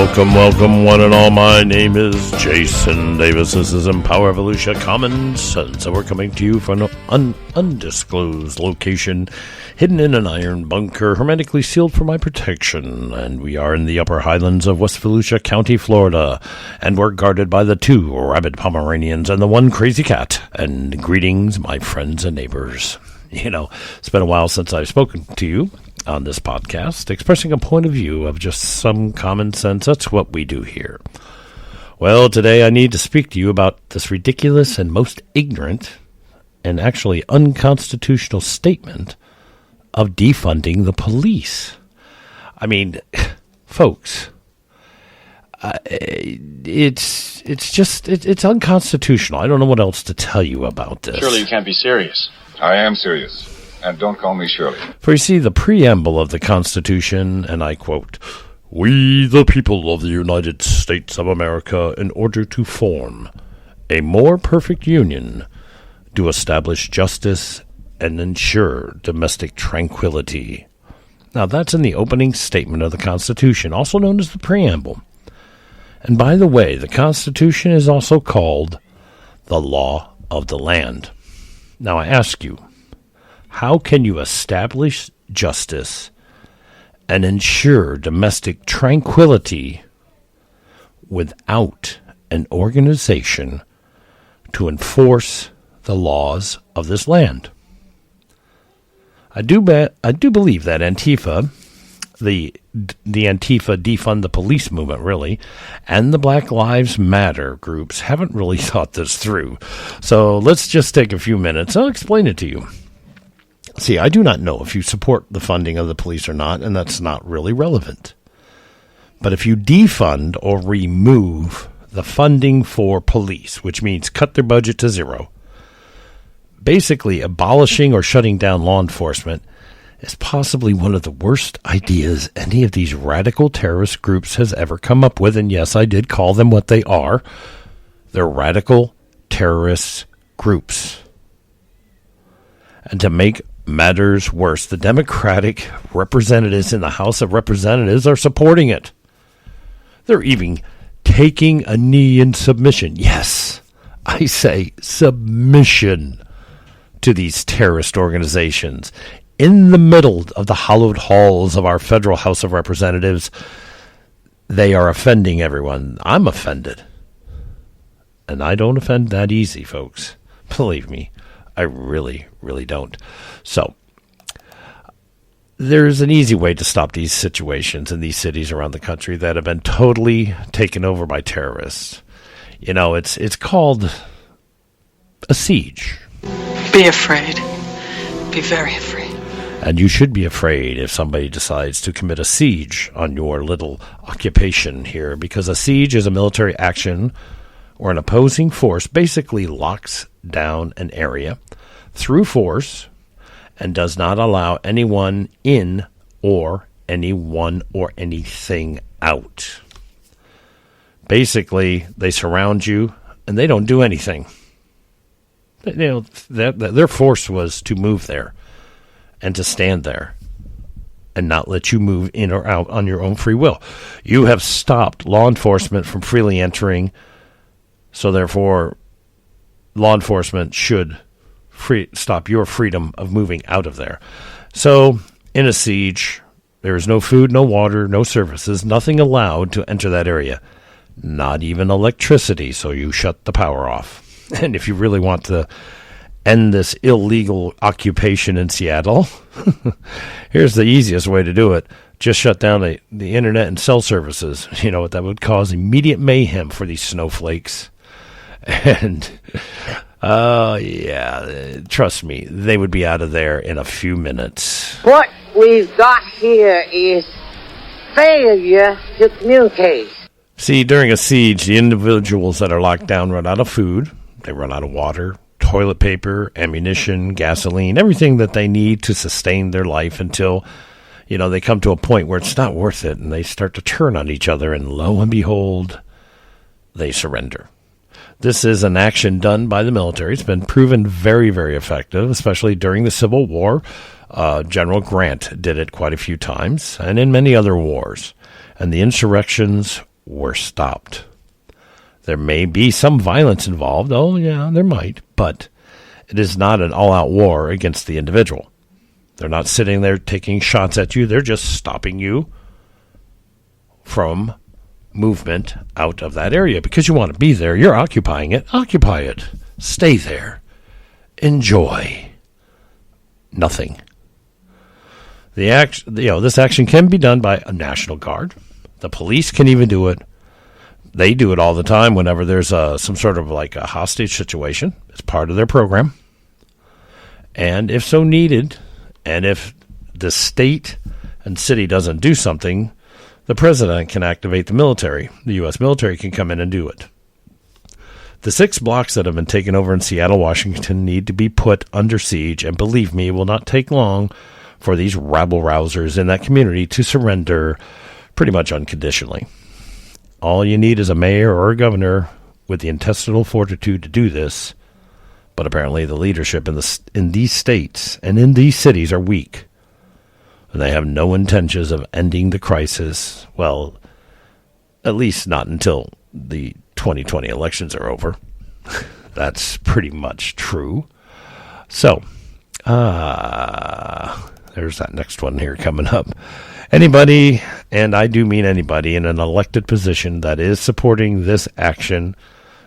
Welcome, one and all. My name is Jason Davis. This is Empower Evolution Common Sense. So we're coming to you from an undisclosed location, hidden in an iron bunker, hermetically sealed for my protection. And we are in the upper highlands of West Volusia County, Florida. And we're guarded by the 2 rabid Pomeranians and the 1 crazy cat. And greetings, my friends and neighbors. You know, it's been a while since I've spoken to you on this podcast, expressing a point of view of just some common sense. That's what we do here. Well, today I need to speak to you about this ridiculous and most ignorant and actually unconstitutional statement of defunding the police. I mean, folks, it's unconstitutional. I don't know what else to tell you about this. Surely you can't be serious. I am serious. And don't call me Shirley. For you see, the preamble of the Constitution, and I quote, "We, the people of the United States of America, in order to form a more perfect union, do establish justice and ensure domestic tranquility." Now, that's in the opening statement of the Constitution, also known as the preamble. And by the way, the Constitution is also called the law of the land. Now, I ask you, how can you establish justice and ensure domestic tranquility without an organization to enforce the laws of this land? I do believe that Antifa, the Antifa defund the police movement, really, and the Black Lives Matter groups haven't really thought this through. So let's just take a few minutes. I'll explain it to you. See, I do not know if you support the funding of the police or not, and that's not really relevant. But if you defund or remove the funding for police, which means cut their budget to zero, basically abolishing or shutting down law enforcement is possibly one of the worst ideas any of these radical terrorist groups has ever come up with. And yes, I did call them what they are. They're radical terrorist groups. And to make matters worse, the Democratic representatives in the House of Representatives are supporting it. They're even taking a knee in submission. Yes, I say submission to these terrorist organizations. In the middle of the hallowed halls of our federal House of Representatives, they are offending everyone. I'm offended. And I don't offend that easy, folks. Believe me, I really, really don't. So, there's an easy way to stop these situations in these cities around the country that have been totally taken over by terrorists. You know, it's called a siege. Be afraid. Be very afraid. And you should be afraid if somebody decides to commit a siege on your little occupation here, because a siege is a military action where an opposing force basically locks down an area through force and does not allow anyone in or anyone or anything out. Basically, they surround you and they don't do anything. You know, their force was to move there and to stand there and not let you move in or out on your own free will. You have stopped law enforcement from freely entering, so therefore law enforcement should stop your freedom of moving out of there. So, in a siege, there is no food, no water, no services, nothing allowed to enter that area. Not even electricity, so you shut the power off. And if you really want to end this illegal occupation in Seattle, here's the easiest way to do it. Just shut down the internet and cell services. You know what? That would cause immediate mayhem for these snowflakes. And, trust me, they would be out of there in a few minutes. What we've got here is failure to communicate. See, during a siege, the individuals that are locked down run out of food, they run out of water, toilet paper, ammunition, gasoline, everything that they need to sustain their life until, you know, they come to a point where it's not worth it and they start to turn on each other, and lo and behold, they surrender. This is an action done by the military. It's been proven very, very effective, especially during the Civil War. General Grant did it quite a few times, and in many other wars. And the insurrections were stopped. There may be some violence involved. Oh, yeah, there might. But it is not an all-out war against the individual. They're not sitting there taking shots at you. They're just stopping you from movement out of that area because you want to be there. You're occupying it. Occupy it. Stay there. Enjoy. Nothing. This action can be done by a National Guard. The police can even do it. They do it all the time whenever there's some sort of like a hostage situation. It's part of their program. And if so needed, and if the state and city doesn't do something, the president can activate the military. The U.S. military can come in and do it. The 6 blocks that have been taken over in Seattle, Washington need to be put under siege, and believe me, it will not take long for these rabble-rousers in that community to surrender pretty much unconditionally. All you need is a mayor or a governor with the intestinal fortitude to do this, but apparently the leadership in these states and in these cities are weak, and they have no intentions of ending the crisis, well, at least not until the 2020 elections are over. That's pretty much true. So, there's that next one here coming up. Anybody, and I do mean anybody, in an elected position that is supporting this action,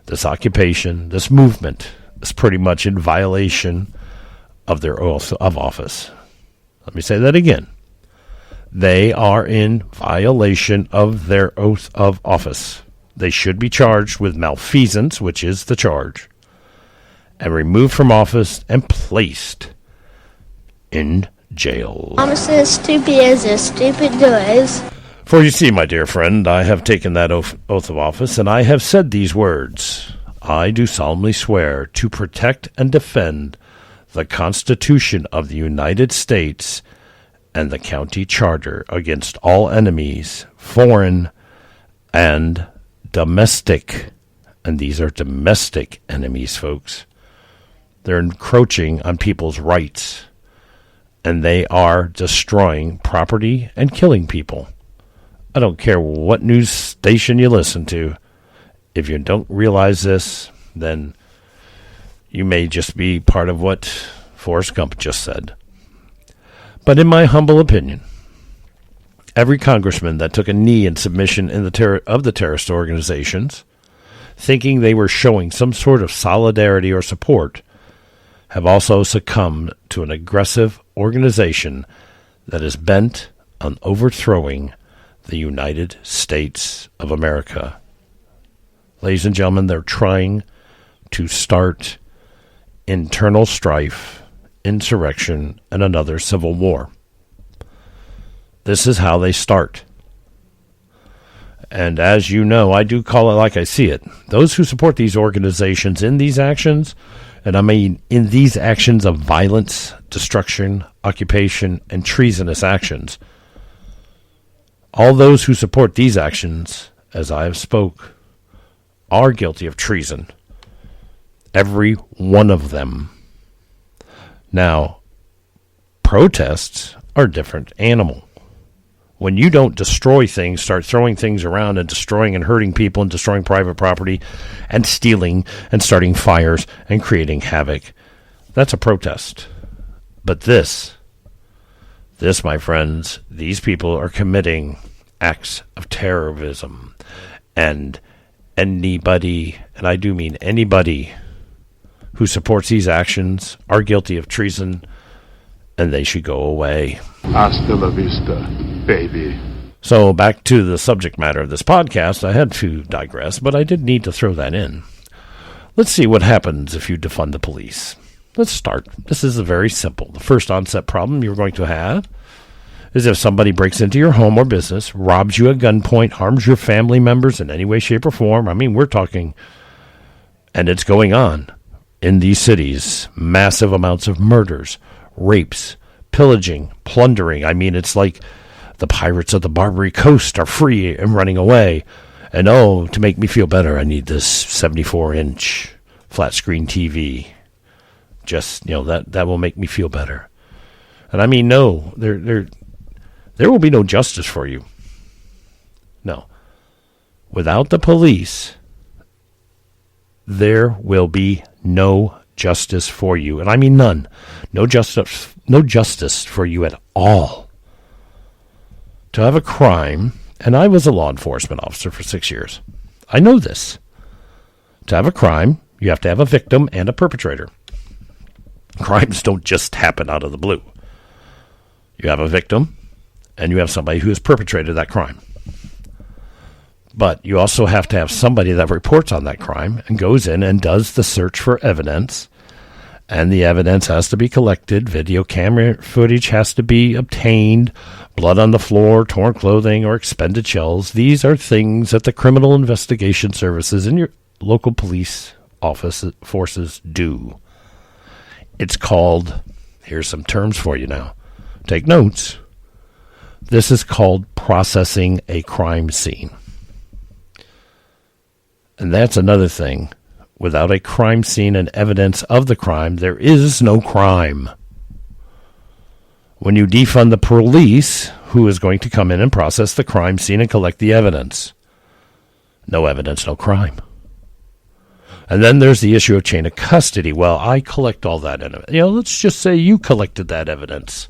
this occupation, this movement, is pretty much in violation of their oath of office. Let me say that again. They are in violation of their oath of office. They should be charged with malfeasance, which is the charge, and removed from office and placed in jail. I'm as stupid as a stupid does. For you see, my dear friend, I have taken that oath of office, and I have said these words. I do solemnly swear to protect and defend the Constitution of the United States and the county charter against all enemies, foreign and domestic. And these are domestic enemies, folks. They're encroaching on people's rights, and they are destroying property and killing people. I don't care what news station you listen to. If you don't realize this, then you may just be part of what Forrest Gump just said. But in my humble opinion, every congressman that took a knee in submission of the terrorist organizations, thinking they were showing some sort of solidarity or support, have also succumbed to an aggressive organization that is bent on overthrowing the United States of America. Ladies and gentlemen, they're trying to start internal strife, insurrection, and another civil war. This is how they start. And as you know, I do call it like I see it. Those who support these organizations in these actions, and I mean in these actions of violence, destruction, occupation, and treasonous actions, all those who support these actions, as I have spoke, are guilty of treason. Every one of them. Now, protests are a different animal. When you don't destroy things, start throwing things around and destroying and hurting people and destroying private property and stealing and starting fires and creating havoc, that's a protest. But this, my friends, these people are committing acts of terrorism. And anybody, and I do mean anybody, who supports these actions are guilty of treason, and they should go away. Hasta la vista, baby. So back to the subject matter of this podcast. I had to digress, but I did need to throw that in. Let's see what happens if you defund the police. Let's start. This is very simple. The first onset problem you're going to have is if somebody breaks into your home or business, robs you at gunpoint, harms your family members in any way, shape, or form. I mean, we're talking, and it's going on in these cities, massive amounts of murders, rapes, pillaging, plundering. I mean, it's like the pirates of the Barbary Coast are free and running away. And oh, to make me feel better, I need this 74-inch flat screen TV. Just, that will make me feel better. And I mean, no, there will be no justice for you. No. Without the police, there will be no justice for you. And I mean none. No justice for you at all. To have a crime, and I was a law enforcement officer for 6 years. I know this. To have a crime, you have to have a victim and a perpetrator. Crimes don't just happen out of the blue. You have a victim, and you have somebody who has perpetrated that crime. But you also have to have somebody that reports on that crime and goes in and does the search for evidence. And the evidence has to be collected. Video camera footage has to be obtained. Blood on the floor, torn clothing, or expended shells. These are things that the criminal investigation services in your local police forces do. It's called, here's some terms for you now. Take notes. This is called processing a crime scene. And that's another thing. Without a crime scene and evidence of the crime, there is no crime. When you defund the police, who is going to come in and process the crime scene and collect the evidence? No evidence, no crime. And then there's the issue of chain of custody. Well, I collect all that. Let's just say you collected that evidence.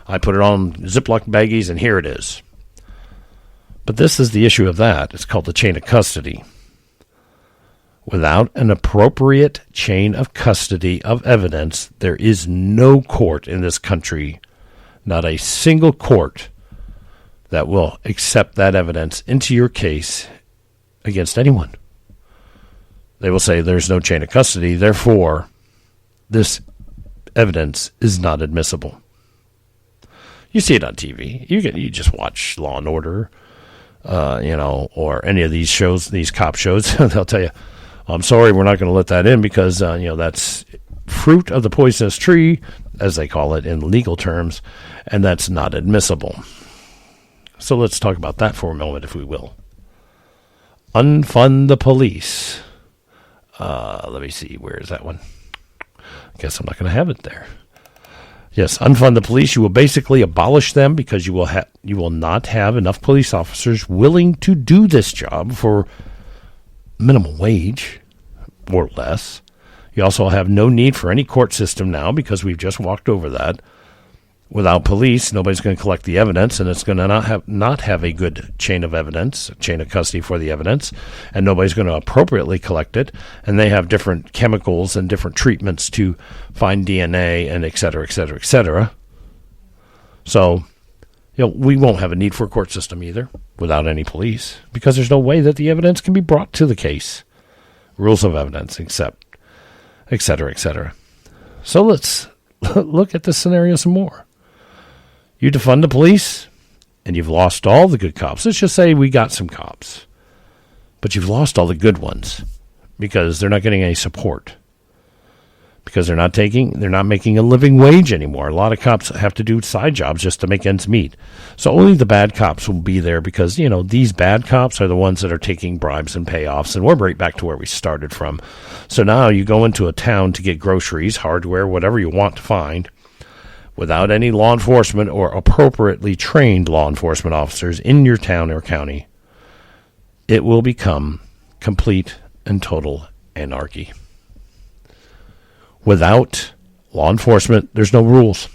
I put it on Ziploc baggies, and here it is. But this is the issue of that. It's called the chain of custody. Without an appropriate chain of custody of evidence, there is no court in this country, not a single court, that will accept that evidence into your case against anyone. They will say there's no chain of custody, therefore, this evidence is not admissible. You see it on TV. You just watch Law and Order, or any of these shows, these cop shows. They'll tell you, I'm sorry, we're not going to let that in because, that's fruit of the poisonous tree, as they call it in legal terms, and that's not admissible. So let's talk about that for a moment, if we will. Unfund the police. Let me see, where is that one? I guess I'm not going to have it there. Yes, unfund the police. You will basically abolish them because you will not have enough police officers willing to do this job for minimum wage or less. You also have no need for any court system now because we've just walked over that. Without police, nobody's going to collect the evidence, and it's going to not have a good chain of evidence, chain of custody for the evidence, and nobody's going to appropriately collect it. And they have different chemicals and different treatments to find DNA and et cetera, et cetera, et cetera. So, we won't have a need for a court system either without any police because there's no way that the evidence can be brought to the case. Rules of evidence, except, et cetera, et cetera. So let's look at this scenario some more. You defund the police, and you've lost all the good cops. Let's just say we got some cops, but you've lost all the good ones because they're not getting any support. Because they're not making a living wage anymore. A lot of cops have to do side jobs just to make ends meet. So only the bad cops will be there because, these bad cops are the ones that are taking bribes and payoffs, and we're right back to where we started from. So now you go into a town to get groceries, hardware, whatever you want to find, without any law enforcement or appropriately trained law enforcement officers in your town or county. It will become complete and total anarchy. Without law enforcement, there's no rules.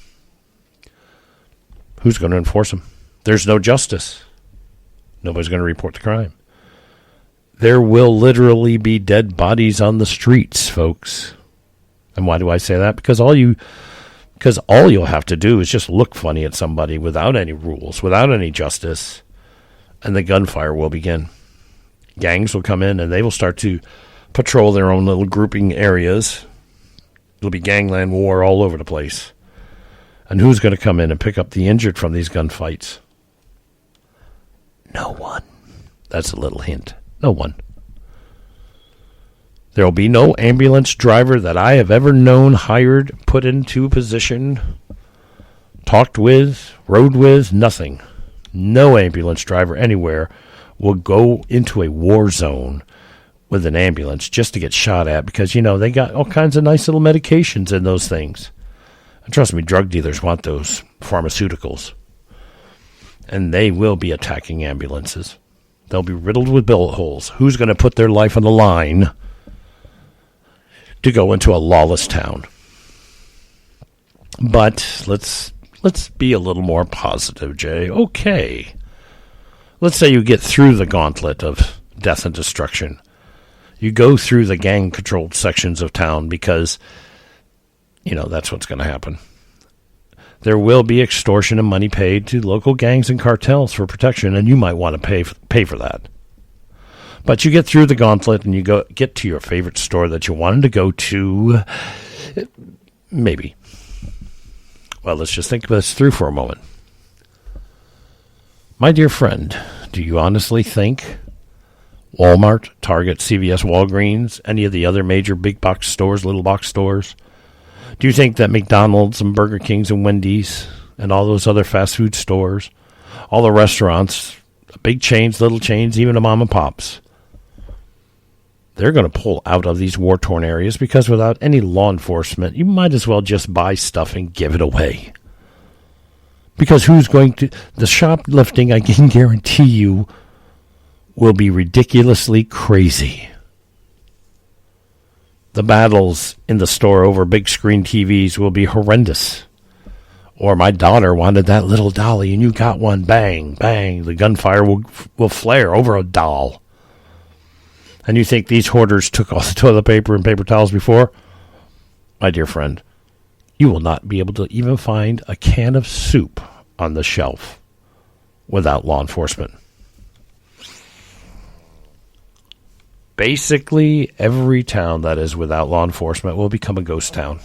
Who's going to enforce them? There's no justice. Nobody's going to report the crime. There will literally be dead bodies on the streets, folks. And why do I say that? Because all you'll have to do is just look funny at somebody without any rules, without any justice, and the gunfire will begin. Gangs will come in and they will start to patrol their own little grouping areas. It'll be gangland war all over the place. And who's going to come in and pick up the injured from these gunfights? No one. That's a little hint. No one. There will be no ambulance driver that I have ever known, hired, put into a position, talked with, rode with, nothing. No ambulance driver anywhere will go into a war zone with an ambulance just to get shot at because, they got all kinds of nice little medications in those things. And trust me, drug dealers want those pharmaceuticals. And they will be attacking ambulances. They'll be riddled with bullet holes. Who's going to put their life on the line to go into a lawless town? But let's be a little more positive, Jay. Okay. Let's say you get through the gauntlet of death and destruction. You go through the gang-controlled sections of town because, that's what's going to happen. There will be extortion and money paid to local gangs and cartels for protection, and you might want to pay for that. But you get through the gauntlet and you get to your favorite store that you wanted to go to. Maybe. Well, let's just think this through for a moment. My dear friend, do you honestly think Walmart, Target, CVS, Walgreens, any of the other major big box stores, little box stores, do you think that McDonald's and Burger Kings and Wendy's and all those other fast food stores, all the restaurants, big chains, little chains, even the mom and pops, they're going to pull out of these war-torn areas because without any law enforcement, you might as well just buy stuff and give it away. Because the shoplifting, I can guarantee you, will be ridiculously crazy. The battles in the store over big screen TVs will be horrendous. Or my daughter wanted that little dolly and you got one, bang, bang, the gunfire will flare over a doll. And you think these hoarders took all the toilet paper and paper towels before? My dear friend, you will not be able to even find a can of soup on the shelf without law enforcement. Basically, every town that is without law enforcement will become a ghost town.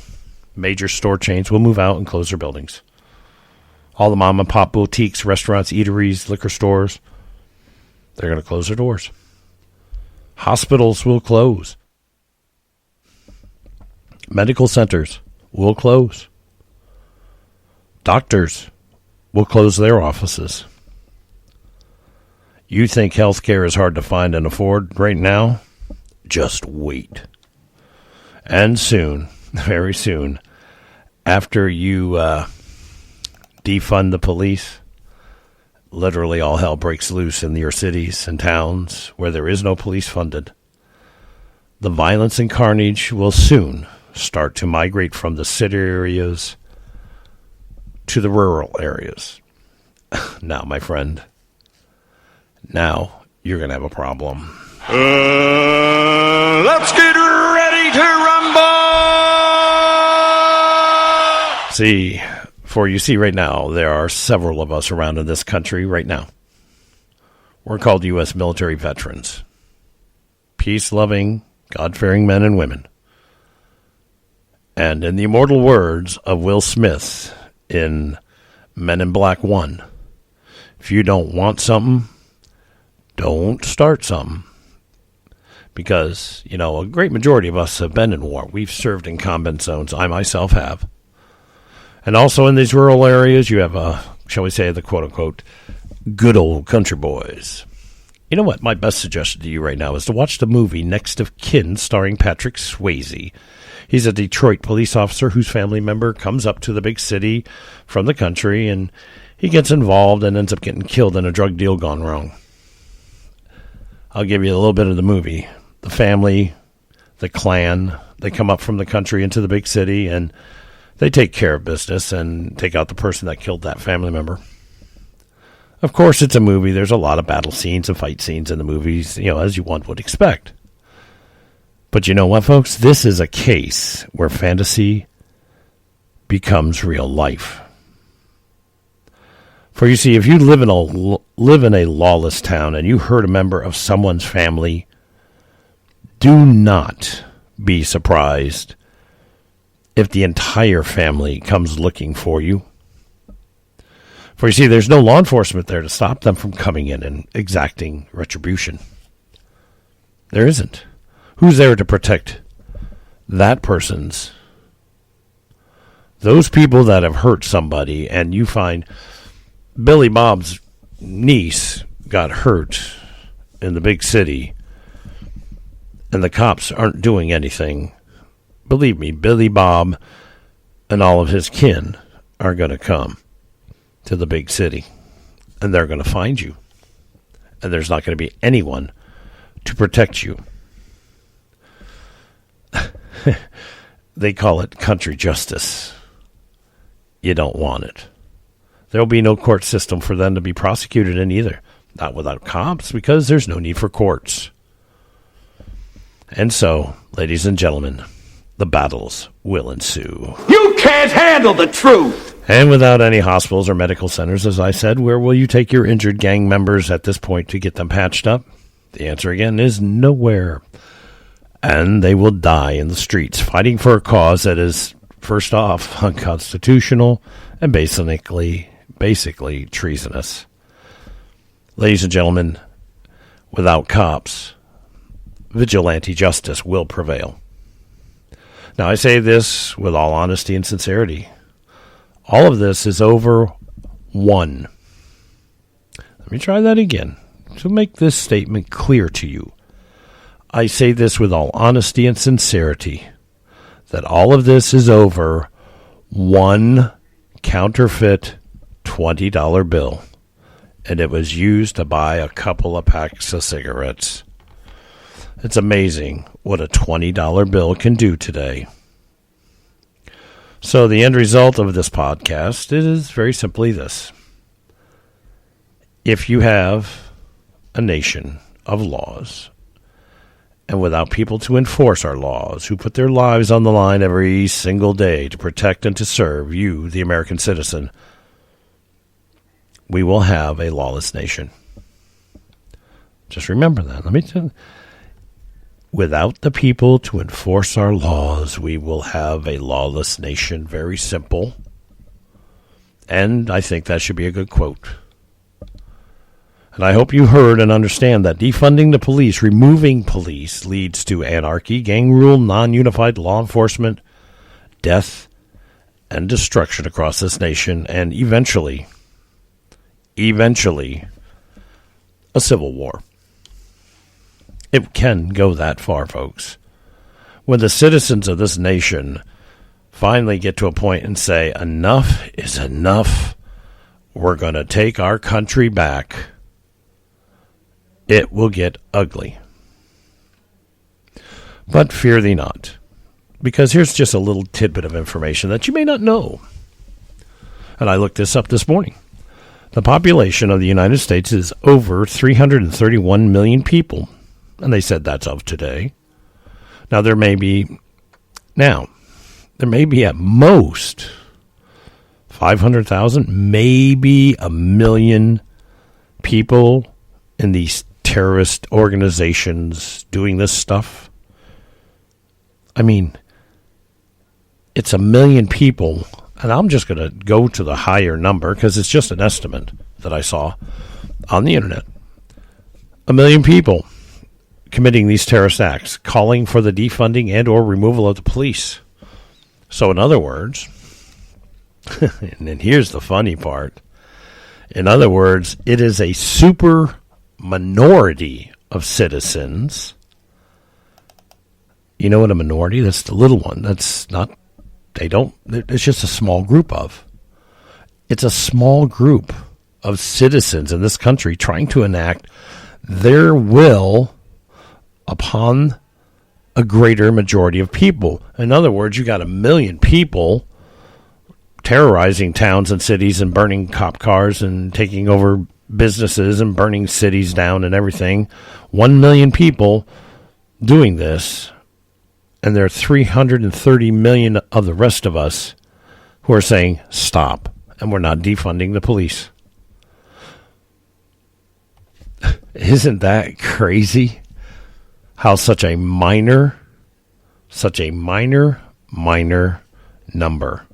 Major store chains will move out and close their buildings. All the mom and pop boutiques, restaurants, eateries, liquor stores, they're going to close their doors. Hospitals will close. Medical centers will close. Doctors will close their offices. You think healthcare is hard to find and afford right now? Just wait. And soon, very soon, after you defund the police, literally all hell breaks loose in your cities and towns where there is no police funded. The violence and carnage will soon start to migrate from the city areas to the rural areas. Now, my friend, now you're going to have a problem. Let's get ready to rumble! You see right now, there are several of us around in this country right now. We're called U.S. military veterans. Peace-loving, God-fearing men and women. And in the immortal words of Will Smith in Men in Black 1, if you don't want something, don't start something. Because, a great majority of us have been in war. We've served in combat zones. I myself have. And also in these rural areas, you have, shall we say, the quote-unquote good old country boys. You know what? My best suggestion to you right now is to watch the movie Next of Kin starring Patrick Swayze. He's a Detroit police officer whose family member comes up to the big city from the country, and he gets involved and ends up getting killed in a drug deal gone wrong. I'll give you a little bit of the movie. The family, the clan, they come up from the country into the big city, and they take care of business and take out the person that killed that family member. Of course, it's a movie. There's a lot of battle scenes and fight scenes in the movies, as one would expect. But you know what, folks? This is a case where fantasy becomes real life. For you see, if you live in a lawless town and you hurt a member of someone's family, do not be surprised if the entire family comes looking for you. For you see, there's no law enforcement there to stop them from coming in and exacting retribution. There isn't. Who's there to protect that person's? Those people that have hurt somebody, and you find Billy Bob's niece got hurt in the big city, and the cops aren't doing anything. Believe me, Billy Bob and all of his kin are going to come to the big city, and they're going to find you, and there's not going to be anyone to protect you. They call it country justice. You don't want it. There'll be no court system for them to be prosecuted in either. Not without cops, because there's no need for courts. And so, ladies and gentlemen, the battles will ensue. You can't handle the truth! And without any hospitals or medical centers, as I said, where will you take your injured gang members at this point to get them patched up? The answer again is nowhere. And they will die in the streets fighting for a cause that is, first off, unconstitutional and basically treasonous. Ladies and gentlemen, without cops, vigilante justice will prevail. Now, I say this with all honesty and sincerity. All of this is over one. Let me try that again to make this statement clear to you. I say this with all honesty and sincerity, that all of this is over one counterfeit $20 bill, and it was used to buy a couple of packs of cigarettes. It's amazing what a $20 bill can do today. So the end result of this podcast is very simply this. If you have a nation of laws, and without people to enforce our laws, who put their lives on the line every single day to protect and to serve you, the American citizen, we will have a lawless nation. Just remember that. Let me tell you. Without the people to enforce our laws, we will have a lawless nation. Very simple. And I think that should be a good quote. And I hope you heard and understand that defunding the police, removing police, leads to anarchy, gang rule, non-unified law enforcement, death, and destruction across this nation, and eventually, a civil war. It can go that far, folks. When the citizens of this nation finally get to a point and say, enough is enough, we're going to take our country back, it will get ugly. But fear thee not, because here's just a little tidbit of information that you may not know. And I looked this up this morning. The population of the United States is over 331 million people. And they said that's of today. Now, there may be at most 500,000, maybe 1 million people in these terrorist organizations doing this stuff. I mean, it's 1 million people, and I'm just going to go to the higher number because it's just an estimate that I saw on the internet. 1 million people committing these terrorist acts, calling for the defunding and or removal of the police. So in other words, and then here's the funny part, in other words, it is a super minority of citizens. You know what a minority? That's the little one. That's not, it's just a small group of. It's a small group of citizens in this country trying to enact their will upon a greater majority of people. In other words, you got 1 million people terrorizing towns and cities and burning cop cars and taking over businesses and burning cities down and everything. 1 million people doing this, and there are 330 million of the rest of us who are saying, stop, and we're not defunding the police. Isn't that crazy? How such a minor number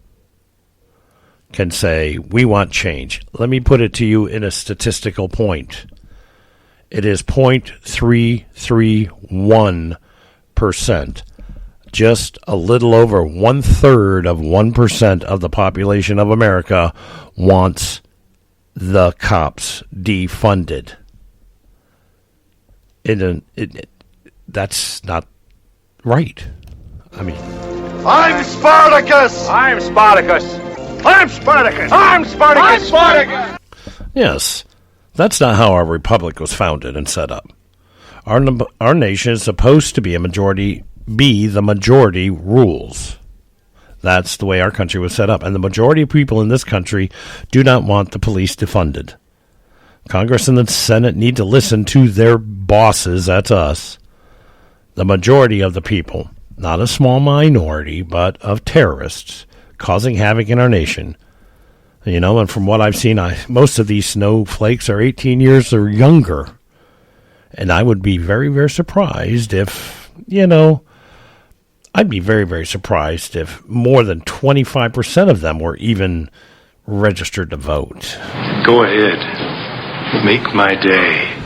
can say, we want change. Let me put it to you in a statistical point. It is 0.331%. Just a little over 1/3 of 1% of the population of America wants the cops defunded. That's not right. I mean, I'm Spartacus! I'm Spartacus! I'm Spartacus! I'm Spartacus! I'm Spartacus! Yes, That's not how our republic was founded and set up. Our nation is supposed to be the majority rules. That's the way our country was set up. And the majority of people in this country do not want the police defunded. Congress and the Senate need to listen to their bosses, that's us. The majority of the people, not a small minority, but of terrorists causing havoc in our nation. And from what I've seen, most of these snowflakes are 18 years or younger. And I would be very, very surprised if, I'd be very, very surprised if more than 25% of them were even registered to vote. Go ahead. Make my day.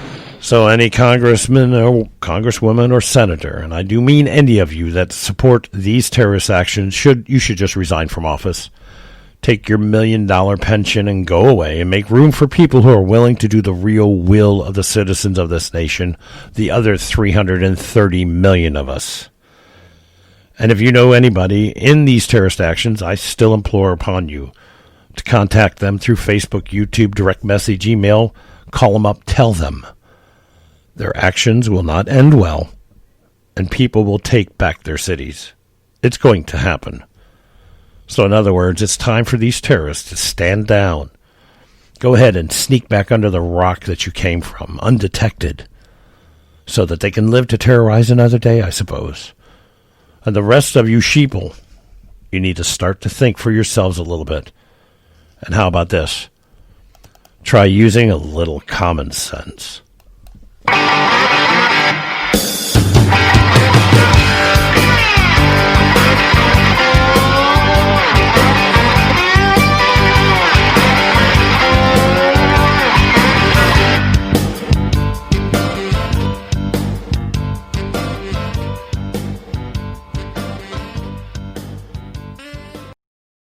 So any congressman or congresswoman or senator, and I do mean any of you that support these terrorist actions, you should just resign from office. Take your $1 million pension and go away and make room for people who are willing to do the real will of the citizens of this nation, the other 330 million of us. And if you know anybody in these terrorist actions, I still implore upon you to contact them through Facebook, YouTube, direct message, email, call them up, tell them. Their actions will not end well, and people will take back their cities. It's going to happen. So in other words, it's time for these terrorists to stand down. Go ahead and sneak back under the rock that you came from, undetected, so that they can live to terrorize another day, I suppose. And the rest of you sheeple, you need to start to think for yourselves a little bit. And how about this? Try using a little common sense.